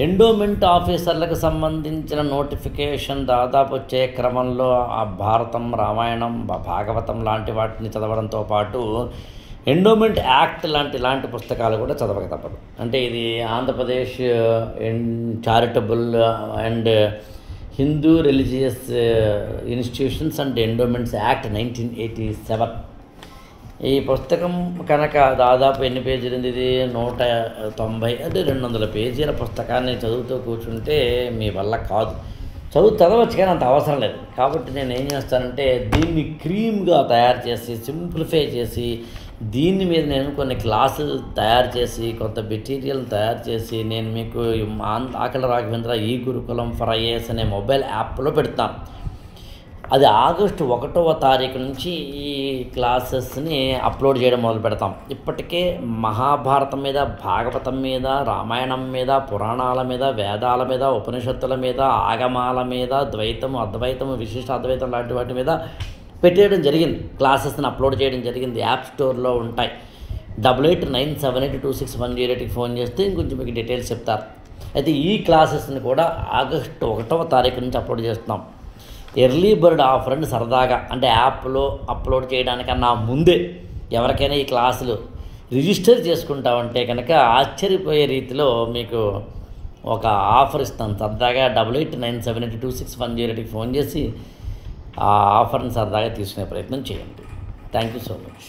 Endowment ఆఫీసర్లకు సంబంధించిన notification దాదాపు వచ్చే క్రమంలో ఆ భారతం, రామాయణం, భాగవతం లాంటి వాటిని చదవడంతో పాటు ఎండోమెంట్ యాక్ట్ లాంటి పుస్తకాలు కూడా చదవక తప్పదు. అంటే ఇది Andhra Pradesh charitable and Hindu religious institutions and endowments act 1987. ఈ పుస్తకం కనుక దాదాపు ఎన్ని పేజీలు ఉంది, ఇది 190 అంటే 200 పేజీల పుస్తకాన్ని చదువుతూ కూర్చుంటే మీ వల్ల కాదు. చదవచ్చు కానీ అంత అవసరం లేదు. కాబట్టి నేను ఏం చేస్తానంటే దీన్ని క్రీమ్గా తయారు చేసి, సింప్లిఫై చేసి, దీని మీద నేను కొన్ని క్లాసులు తయారు చేసి, కొంత మెటీరియల్ తయారు చేసి నేను మీకు ఆకల రాఘవేంద్ర ఈ గురుకులం ఫర్ ఐఏఎస్ అనే మొబైల్ యాప్లో పెడతాను. అది ఆగస్టు 1వ తారీఖు నుంచి ఈ క్లాసెస్ని అప్లోడ్ చేయడం మొదలు పెడతాం. ఇప్పటికే మహాభారతం మీద, భాగవతం మీద, రామాయణం మీద, పురాణాల మీద, వేదాల మీద, ఉపనిషత్తుల మీద, ఆగమాల మీద, ద్వైతము, అద్వైతము, విశిష్ట అద్వైతం లాంటి వాటి మీద పెట్టేయడం జరిగింది. క్లాసెస్ని అప్లోడ్ చేయడం జరిగింది. యాప్ స్టోర్లో ఉంటాయి. 8897826108కి ఫోన్ చేస్తే ఇంకొంచెం మీకు డీటెయిల్స్ చెప్తారు. అయితే ఈ క్లాసెస్ని కూడా ఆగస్టు 1వ తారీఖు నుంచి అప్లోడ్ చేస్తున్నాం. ఎర్లీ బర్డ్ ఆఫర్ అని సరదాగా, అంటే యాప్లో అప్లోడ్ చేయడానికన్నా ముందే ఎవరికైనా ఈ క్లాసులు రిజిస్టర్ చేసుకుంటామంటే కనుక ఆశ్చర్యపోయే రీతిలో మీకు ఒక ఆఫర్ ఇస్తాను. సరదాగా 8897826108కి ఫోన్ చేసి ఆ ఆఫర్ని సరదాగా తీసుకునే ప్రయత్నం చేయండి. Thank you so much.